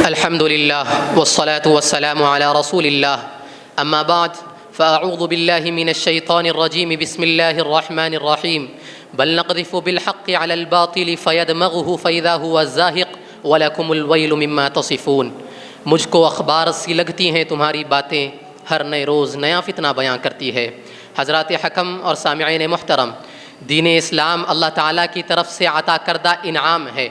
الحمد لله والصلاة والسلام على رسول الله أما بعد فأعوذ بالله من الشيطان الرجيم بسم الله الرحمن الرحيم بل نقذف بالحق على الباطل فيدمغه فإذا هو زاهق ولكم الويل مما تصفون۔ مجھ کو اخبار سی لگتی ہیں تمہاری باتیں، ہر نئے روز نیا فتنہ بیان کرتی ہے۔ حضرات حکم اور سامعین محترم، دین اسلام اللہ تعالیٰ کی طرف سے عطا کردہ انعام ہے۔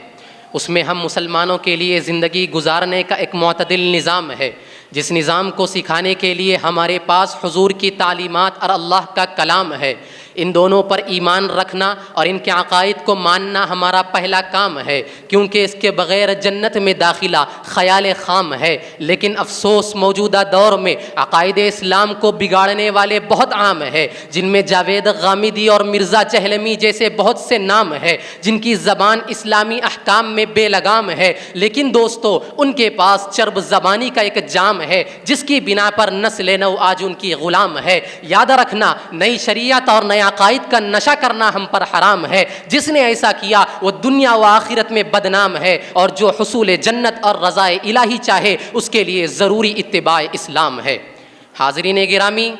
اس میں ہم مسلمانوں کے لیے زندگی گزارنے کا ایک معتدل نظام ہے، جس نظام کو سکھانے کے لیے ہمارے پاس حضور کی تعلیمات اور اللہ کا کلام ہے۔ ان دونوں پر ایمان رکھنا اور ان کے عقائد کو ماننا ہمارا پہلا کام ہے، کیونکہ اس کے بغیر جنت میں داخلہ خیال خام ہے۔ لیکن افسوس موجودہ دور میں عقائد اسلام کو بگاڑنے والے بہت عام ہیں، جن میں جاوید غامدی اور مرزا چہلمی جیسے بہت سے نام ہیں، جن کی زبان اسلامی احکام میں بے لگام ہے، لیکن دوستو ان کے پاس چرب زبانی کا ایک جام ہے، جس کی بنا پر نسل نو آج ان کی غلام ہے۔ یاد رکھنا، نئی شریعت اور نئے عقائد کا نشہ کرنا ہم پر حرام ہے۔ جس نے ایسا کیا وہ دنیا و آخرت میں بدنام ہے، اور جو حصول جنت اور رضا الہی چاہے اس کے لیے ضروری اتباع اسلام ہے۔ حاضرین گرامی،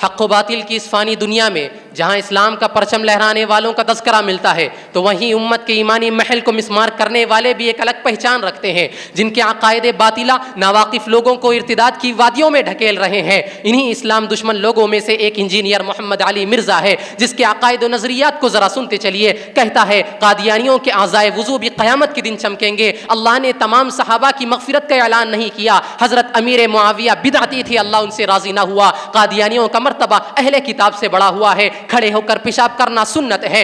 حق و باطل کی اس فانی دنیا میں جہاں اسلام کا پرچم لہرانے والوں کا تذکرہ ملتا ہے، تو وہیں امت کے ایمانی محل کو مسمار کرنے والے بھی ایک الگ پہچان رکھتے ہیں، جن کے عقائد باطلہ ناواقف لوگوں کو ارتداد کی وادیوں میں ڈھکیل رہے ہیں۔ انہی اسلام دشمن لوگوں میں سے ایک انجینئر محمد علی مرزا ہے، جس کے عقائد و نظریات کو ذرا سنتے چلیے۔ کہتا ہے قادیانیوں کے اعضائے وضو بھی قیامت کے دن چمکیں گے۔ اللہ نے تمام صحابہ کی مغفرت کا اعلان نہیں کیا۔ حضرت امیر معاویہ بدعتی تھے، اللہ ان سے راضی نہ ہوا۔ قادیانیوں کا مرتبہ اہل کتاب سے بڑا ہوا ہے، کھڑے ہو کر پیشاب کرنا سنت ہے۔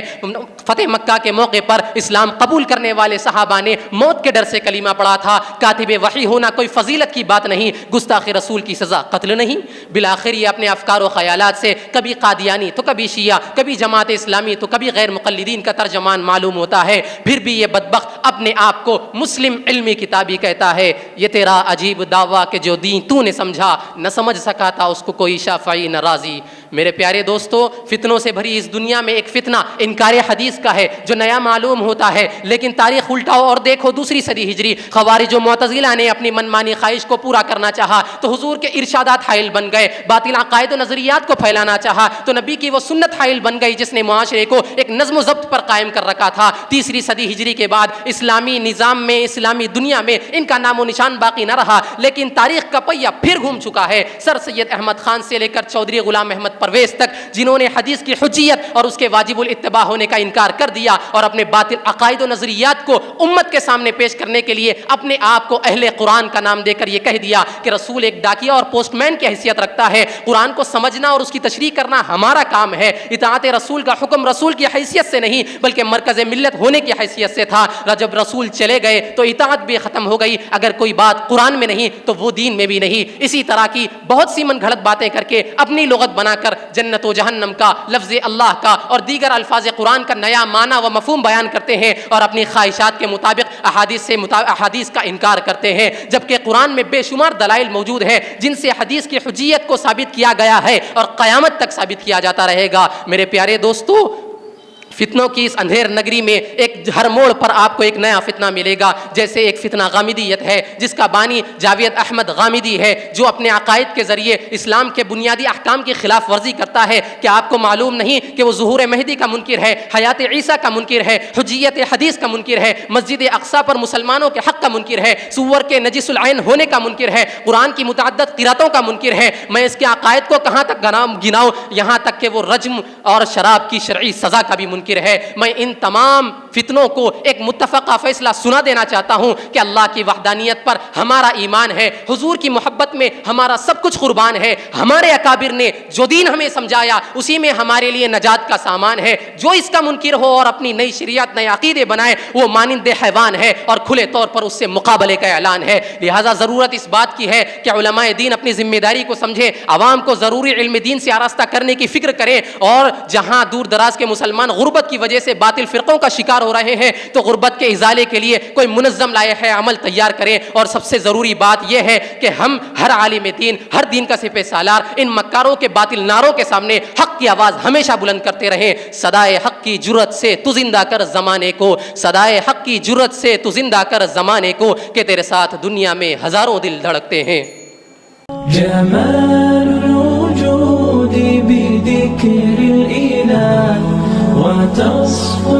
فتح مکہ کے موقع پر اسلام قبول کرنے والے صحابہ نے موت کے ڈر سے کلمہ پڑھا تھا۔ کاتب وحی ہونا کوئی فضیلت کی بات نہیں، گستاخ رسول کی سزا قتل نہیں۔ بالآخر یہ اپنے افکار و خیالات سے کبھی قادیانی تو کبھی شیعہ، کبھی جماعت اسلامی تو کبھی غیر مقلدین کا ترجمان معلوم ہوتا ہے۔ پھر بھی یہ بدبخت اپنے آپ کو مسلم علمی کتابی کہتا ہے۔ یہ تیرا عجیب دعویٰ کہ جو دین تو نے سمجھا، نہ سمجھ سکا تھا اس کو کوئی شافعی نہ رازی۔ میرے پیارے دوستو، فتنوں سے بھری اس دنیا میں ایک فتنہ انکار حدیث کا ہے، جو نیا معلوم ہوتا ہے، لیکن تاریخ الٹاؤ اور دیکھو دوسری صدی ہجری، خوارج و معتزلہ نے اپنی منمانی خواہش کو پورا کرنا چاہا تو حضور کے ارشادات حائل بن گئے، باطل عقائد و نظریات کو پھیلانا چاہا تو نبی کی وہ سنت حائل بن گئی جس نے معاشرے کو ایک نظم و ضبط پر قائم کر رکھا تھا۔ تیسری صدی ہجری کے بعد اسلامی نظام میں، اسلامی دنیا میں ان کا نام و نشان باقی نہ رہا، لیکن تاریخ کا پہیہ پھر گھوم چکا ہے۔ سر سید احمد خان سے لے کر چودھری غلام احمد پرویز تک، جنہوں نے حدیث کی حجیت اور اس کے واجب الاتباع ہونے کا انکار کر دیا اور اپنے باطل عقائد و نظریات کو امت کے سامنے پیش کرنے کے لیے اپنے آپ کو اہل قرآن کا نام دے کر یہ کہہ دیا کہ رسول ایک ڈاکیہ اور پوسٹ مین کی حیثیت رکھتا ہے، قرآن کو سمجھنا اور اس کی تشریح کرنا ہمارا کام ہے۔ اطاعت رسول کا حکم رسول کی حیثیت سے نہیں بلکہ مرکز ملت ہونے کی حیثیت سے تھا۔ جب رسول چلے گئے تو اطاعت بھی ختم ہو گئی، اگر کوئی بات قرآن میں نہیں تو وہ دین میں بھی نہیں۔ اسی طرح کی بہت سی من گھڑت باتیں کر کے اپنی لغت بنا کر جنت و جہنم کا، لفظ اللہ کا اور دیگر الفاظ قرآن کا نیا معنی و مفہوم بیان کرتے ہیں اور اپنی خواہشات کے مطابق احادیث کا انکار کرتے ہیں، جبکہ قرآن میں بے شمار دلائل موجود ہیں جن سے حدیث کی حجیت کو ثابت کیا گیا ہے اور قیامت تک ثابت کیا جاتا رہے گا۔ میرے پیارے دوستو، فتنوں کی اس اندھیر نگری میں ایک ہر موڑ پر آپ کو ایک نیا فتنہ ملے گا۔ جیسے ایک فتنہ غامدیت ہے جس کا بانی جاوید احمد غامدی ہے، جو اپنے عقائد کے ذریعے اسلام کے بنیادی احکام کی خلاف ورزی کرتا ہے۔ کہ آپ کو معلوم نہیں کہ وہ ظہور مہدی کا منکر ہے، حیات عیسیٰ کا منکر ہے، حجیت حدیث کا منکر ہے، مسجد اقصیٰ پر مسلمانوں کے حق کا منکر ہے، سور کے نجس العین ہونے کا منکر ہے، قرآن کی متعدد قراتوں کا منکر ہے۔ میں اس کے عقائد کو کہاں تک گناؤں، یہاں تک کہ وہ رجم اور شراب کی شرعی سزا کا بھی منکر ہے۔ میں ان تمام فتنوں کو ایک متفقہ فیصلہ سنا دینا چاہتا ہوں کہ اللہ کی وحدانیت پر ہمارا ایمان ہے، حضور کی محبت میں ہمارا سب کچھ قربان ہے۔ ہمارے اکابر نے جو دین ہمیں سمجھایا اسی میں ہمارے لیے نجات کا سامان ہے۔ جو اس کا منکر ہو اور اپنی نئی شریعت، نئے عقیدے بنائے، وہ مانند حیوان ہے اور کھلے طور پر اس سے مقابلے کا اعلان ہے۔ لہٰذا ضرورت اس بات کی ہے کہ علماء دین اپنی ذمہ داری کو سمجھے، عوام کو ضروری علم دین سے آراستہ کرنے کی فکر کریں، اور جہاں دور دراز کے مسلمان غربت غربت کی وجہ سے باطل فرقوں کا شکار ہو رہے ہیں، تو غربت کے ازالے کے لیے کوئی منظم لائحہ عمل تیار کریں. اور سب سے ضروری بات یہ ہے کہ ہم ہر عالم دین، ہر دین کا سپہ سالار ان مکاروں کے باطل نعروں کے سامنے حق کی آواز ہمیشہ بلند کرتے رہیں. صدائے حق کی جرأت سے تو زندہ کر زمانے کو، صدائے حق کی جرأت سے تو زندہ کر زمانے کو، کہ تیرے ساتھ دنیا میں ہزاروں دل دھڑکتے ہیں. جمال الوجود بذكر الإله وتصفو